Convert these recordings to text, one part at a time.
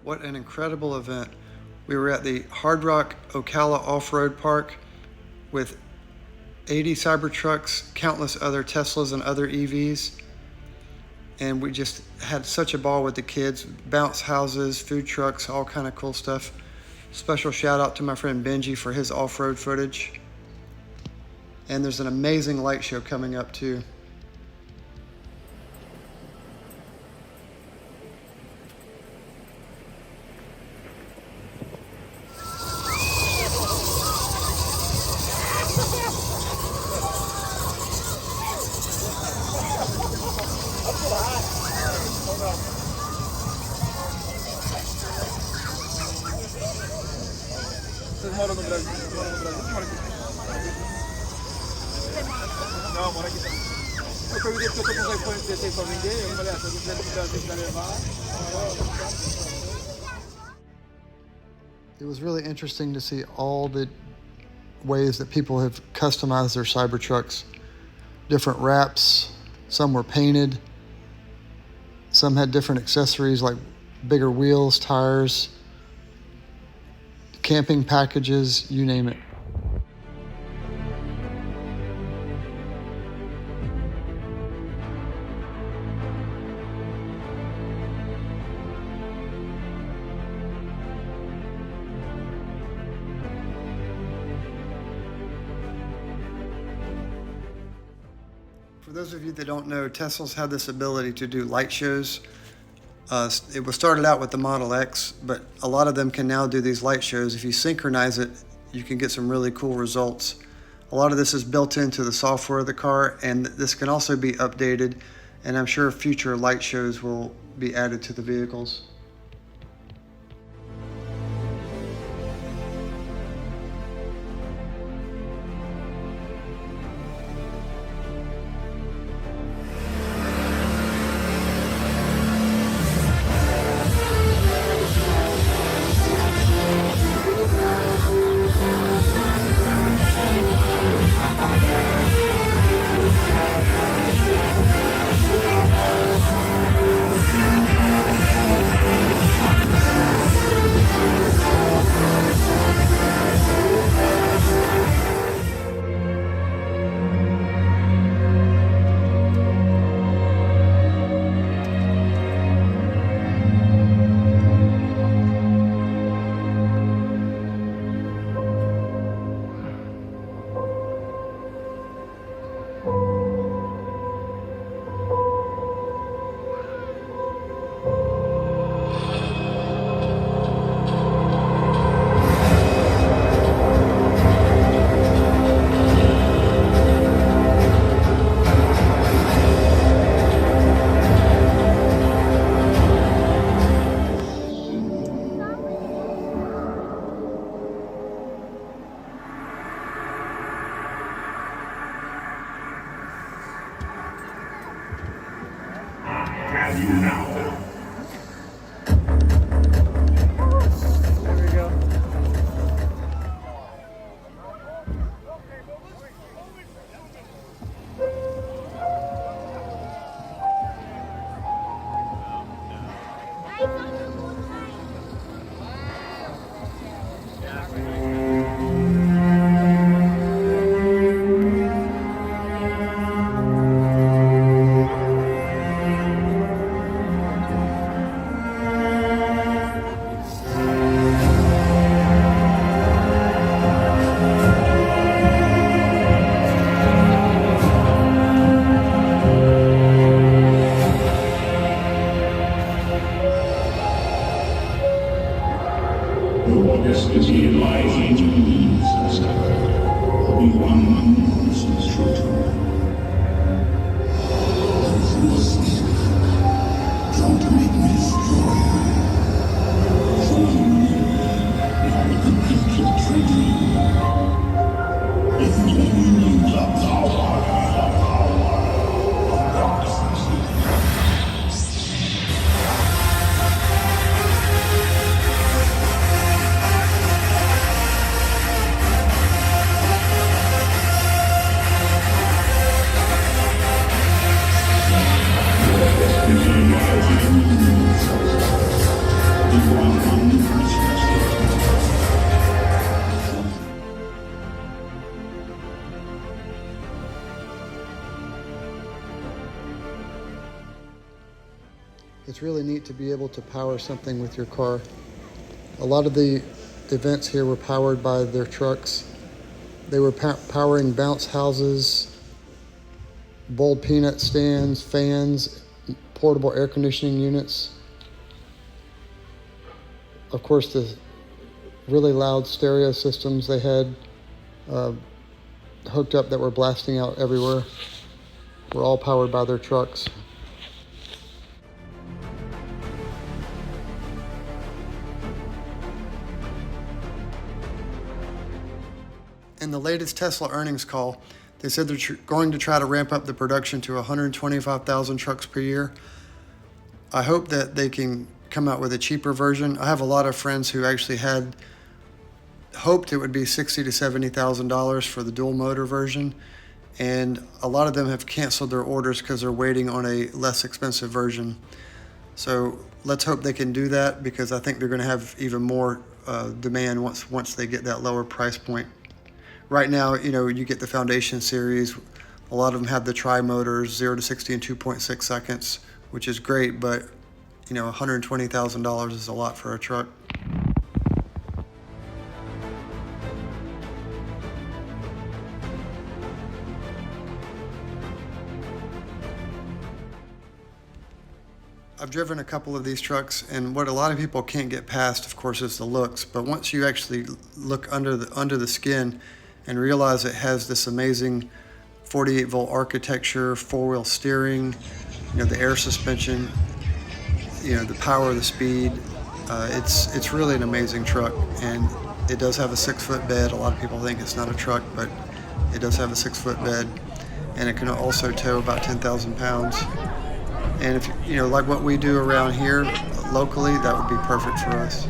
What an incredible event. We were at the Hard Rock Ocala Off-Road Park with 80 Cybertrucks, countless other Teslas and other EVs. And we just had such a ball with the kids, bounce houses, food trucks, all kind of cool stuff. Special shout out to my friend Benji for his off-road footage. And there's an amazing light show coming up too. Vocês moram no Brasil? Vocês moram no Brasil? Moram aqui? Não, moro aqui também. Eu perguntei porque eu tô com os iPhones 16 pra vender. Eu falei, se alguém quiser no Brasil quiser levar. It was really interesting to see all the ways that people have customized their Cybertrucks. Different wraps, some were painted, some had different accessories like bigger wheels, tires, camping packages, you name it. For those of you that don't know, Tesla's had this ability to do light shows. It was started out with the Model X, but a lot of them can now do these light shows. If you synchronize it, you can get some really cool results. A lot of this is built into the software of the car, and this can also be updated, and I'm sure future light shows will be added to the vehicles. Have you now? There we go. Destiny lies in Jesus. Obi-Wan is true to me. Don't make me destroy you. For you, now we complete your dream. If you need the power of darkness. Destiny lies in Jesus. Obi-Wan It's really neat to be able to power something with your car. A lot of the events here were powered by their trucks. They were powering bounce houses, boiled peanut stands, fans, portable air conditioning units. Of course, the really loud stereo systems they had hooked up that were blasting out everywhere were all powered by their trucks. In the latest Tesla earnings call, they said they're going to try to ramp up the production to 125,000 trucks per year. I hope that they can come out with a cheaper version. I have a lot of friends who actually had hoped it would be $60,000 to $70,000 for the dual motor version, and a lot of them have canceled their orders because they're waiting on a less expensive version. So let's hope they can do that, because I think they're going to have even more demand once they get that lower price point. Right now, you get the Foundation series. A lot of them have the tri-motors, 0 to 60 in 2.6 seconds, which is great, but $120,000 is a lot for a truck. I've driven a couple of these trucks, and what a lot of people can't get past, of course, is the looks. But once you actually look under the skin and realize it has this amazing 48-volt architecture, four-wheel steering, the air suspension, the power, the speed, it's really an amazing truck. And it does have a 6-foot bed. A lot of people think it's not a truck, but it does have a 6-foot bed, and it can also tow about 10,000 pounds. And if like what we do around here locally, that would be perfect for us.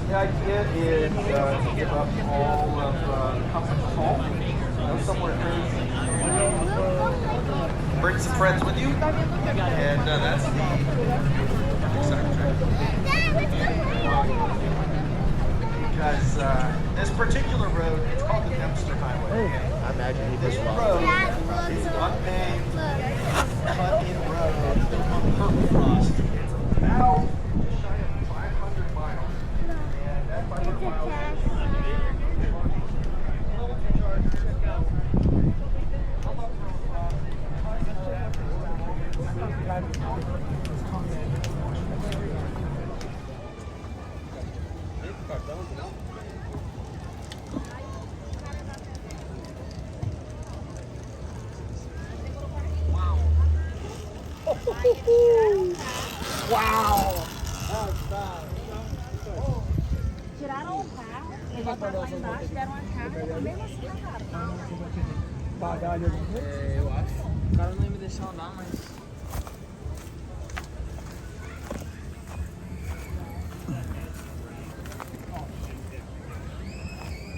The idea is to give up all of the comfort of home, go somewhere crazy, bring some friends with you, and that's the Cybertruck. Because this particular road, it's called the Dempster Highway. I imagine This road is unpaved, cut-in road on permafrost. It's about just shy of 500 miles. And that 500 miles Wow! Tiraram o carro, botaram lá embaixo, deram a carga, mesmo assim cagaram. pagar de algum jeito? Eu acho. O cara não ia me deixar andar, mas.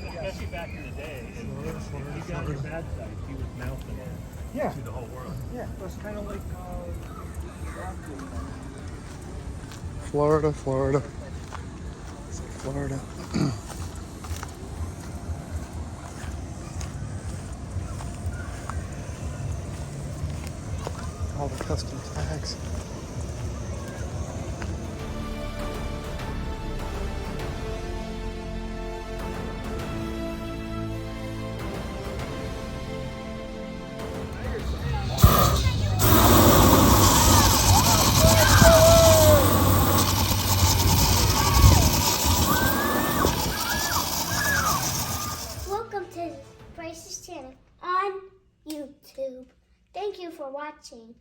Especially back in the day, if you got your bad side, he was mouthing it to the whole world. Yeah, it was kind of like Florida. All the custom tags. Welcome to Bryce's channel on YouTube. Thank you for watching.